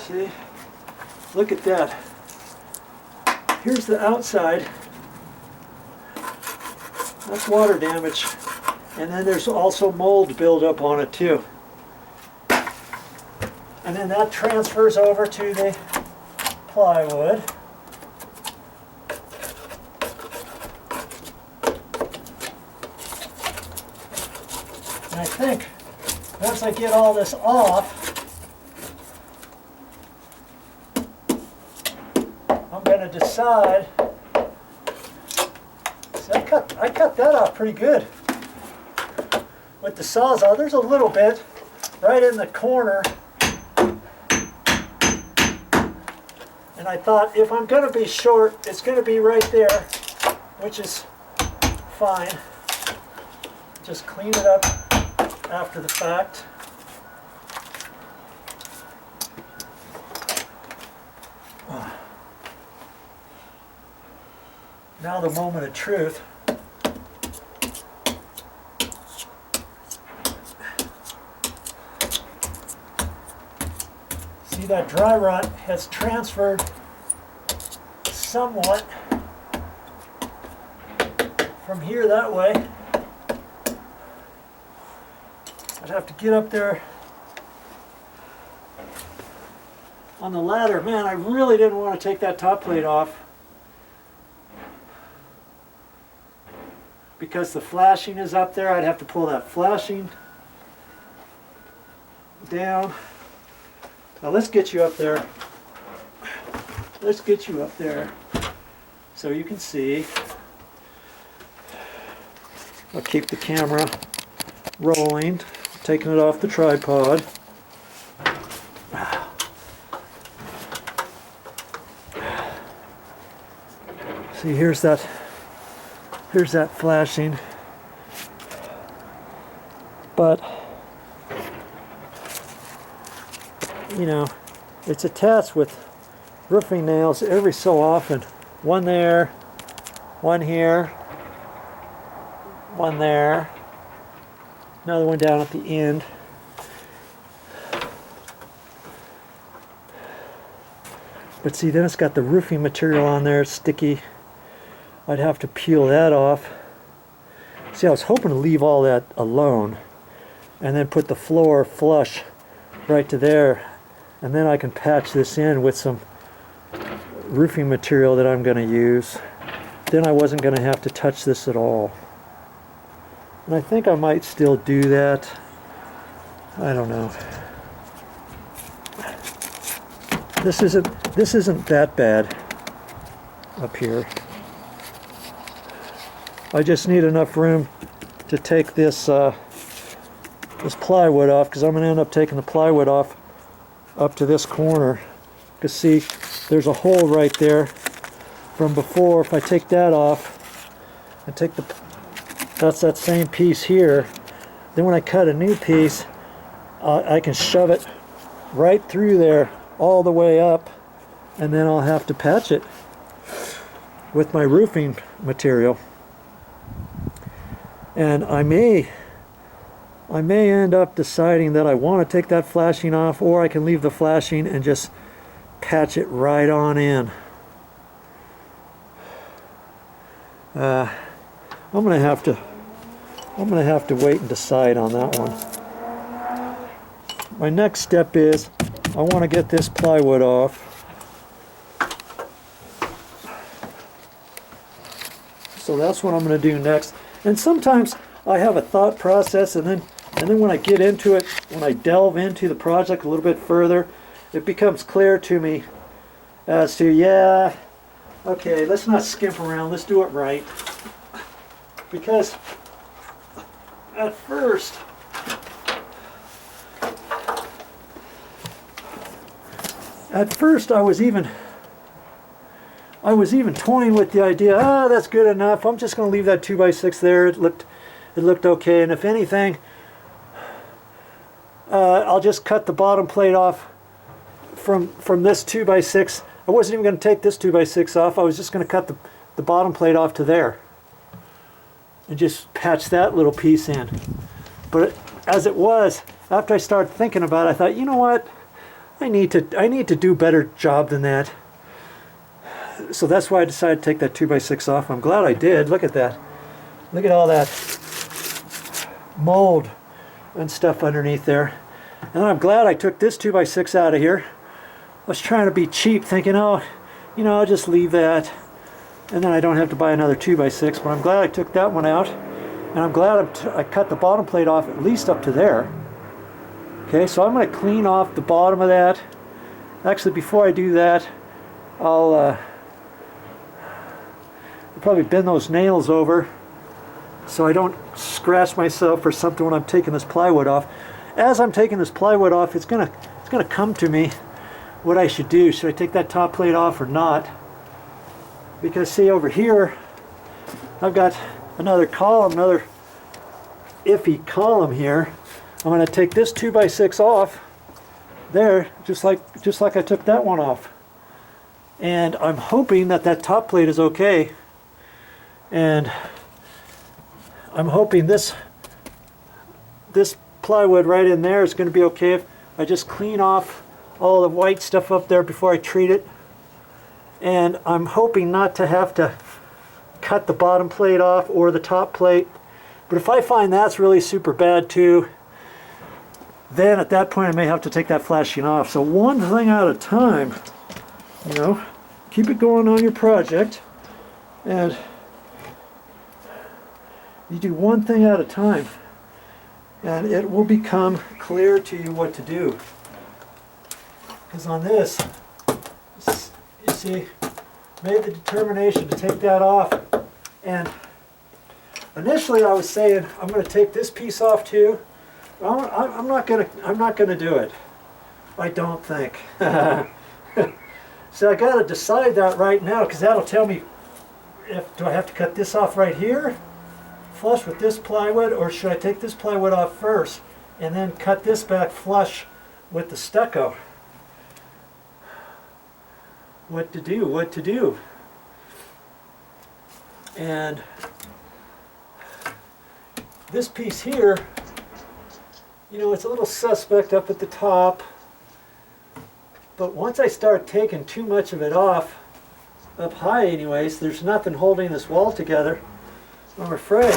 See? Look at that. Here's the outside. That's water damage. And then there's also mold buildup on it too. And then that transfers over to the plywood. And I think once I get all this off, I'm going to decide. See, I cut that off pretty good with the Sawzall. There's a little bit right in the corner. And I thought if I'm going to be short, it's going to be right there, which is fine. Just clean it up after the fact. Now the moment of truth. See, that dry rot has transferred somewhat from here that way. I'd have to get up there on the ladder. Man, I really didn't want to take that top plate off because the flashing is up there. I'd have to pull that flashing down. Now let's get you up there. Let's get you up there so you can see. I'll keep the camera rolling, taking it off the tripod. See, here's that flashing. But you know, it's attached with roofing nails every so often. One there, one here, one there, another one down at the end. But see, then it's got the roofing material on there, it's sticky. I'd have to peel that off. See, I was hoping to leave all that alone and then put the floor flush right to there. And then I can patch this in with some roofing material that I'm going to use. Then I wasn't going to have to touch this at all. And I think I might still do that. I don't know. This isn't that bad up here. I just need enough room to take this this plywood off, because I'm going to end up taking the plywood off up to this corner. Because see, there's a hole right there from before. If I take that off and take that's that same piece here, then when I cut a new piece, I can shove it right through there all the way up, and then I'll have to patch it with my roofing material. And I may end up deciding that I want to take that flashing off, or I can leave the flashing and just patch it right on in. I'm gonna have to wait and decide on that one. My next step is I want to get this plywood off. So that's what I'm going to do next. And sometimes I have a thought process, and then when I get into it, when I delve into the project a little bit further, it becomes clear to me as to, yeah, okay, let's not skimp around, let's do it right. Because at first, I was even toying with the idea, that's good enough, I'm just going to leave that 2x6 there. It looked okay, and if anything, I'll just cut the bottom plate off from this 2x6. I wasn't even going to take this 2x6 off. I was just going to cut the bottom plate off to there and just patch that little piece in. But as it was, after I started thinking about it, I thought, you know what, I need to do a better job than that. So that's why I decided to take that 2x6 off. I'm glad I did. Look at that. Look at all that mold and stuff underneath there. And I'm glad I took this 2x6 out of here. I was trying to be cheap, thinking, oh, you know, I'll just leave that, and then I don't have to buy another 2x6. But I'm glad I took that one out, and I'm glad I cut the bottom plate off at least up to there. Okay, so I'm going to clean off the bottom of that. Actually, before I do that, I'll probably bend those nails over so I don't scratch myself or something when I'm taking this plywood off. As I'm taking this plywood off, it's gonna come to me what I should do. Should I take that top plate off or not? Because see, over here I've got another column, another iffy column here. I'm going to take this 2x6 off there, just like I took that one off. And I'm hoping that that top plate is okay. And I'm hoping this plywood right in there is going to be okay if I just clean off all the white stuff up there before I treat it. And I'm hoping not to have to cut the bottom plate off or the top plate. But if I find that's really super bad too, then at that point I may have to take that flashing off. So one thing at a time, you know, keep it going on your project, and you do one thing at a time, and it will become clear to you what to do. Because on this, you see, made the determination to take that off, and initially I was saying I'm going to take this piece off too. I'm not gonna do it. I don't think. So I got to decide that right now, because that'll tell me do I have to cut this off right here, flush with this plywood, or should I take this plywood off first and then cut this back flush with the stucco? What to do? What to do? And this piece here, you know, it's a little suspect up at the top, but once I start taking too much of it off, up high anyways, there's nothing holding this wall together. I'm afraid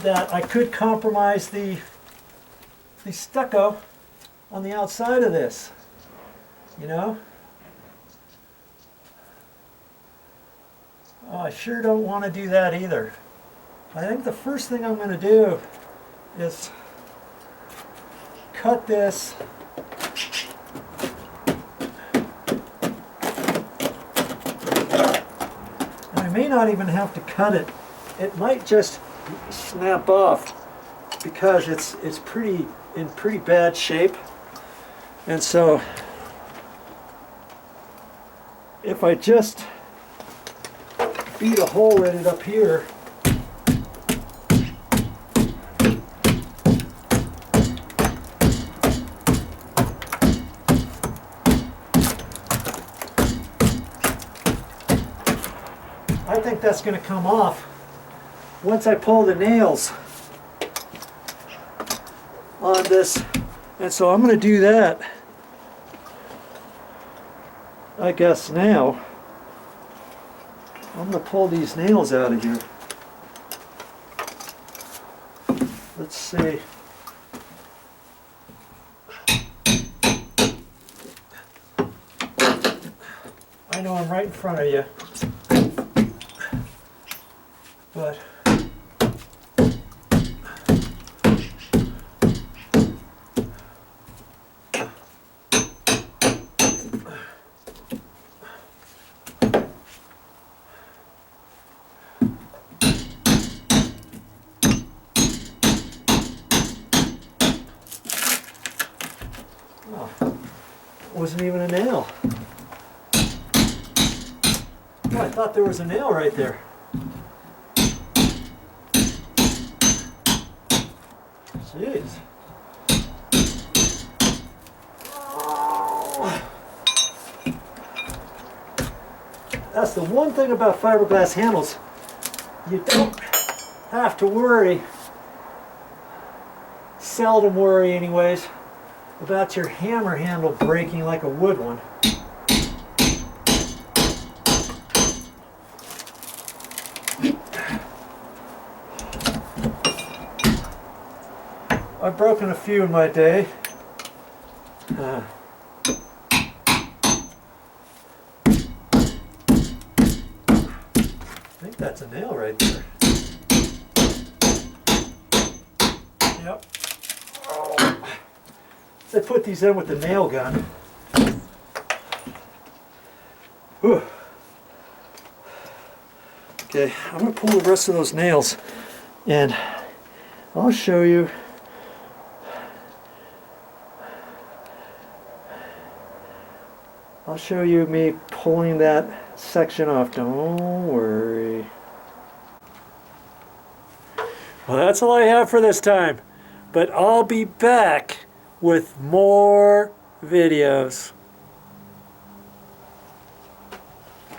that I could compromise the stucco on the outside of this, you know? Oh, I sure don't want to do that either. I think the first thing I'm going to do is cut this and I may not even have to cut it. It might just snap off because it's in pretty bad shape. And so if I just beat a hole in it up here, I think that's going to come off once I pull the nails on this. And so I'm going to do that, I guess. Now I'm going to pull these nails out of here. Let's see. I know I'm right in front of you, but wasn't even a nail. Oh, I thought there was a nail right there. Jeez. Oh. That's the one thing about fiberglass handles. You don't have to worry, seldom worry anyways, about your hammer handle breaking like a wood one. I've broken a few in my day. I think that's a nail right there. Yep. Oh. I put these in with the nail gun. Whew. Okay, I'm going to pull the rest of those nails and I'll show you. I'll show you me pulling that section off. Don't worry. Well, that's all I have for this time. But I'll be back with more videos.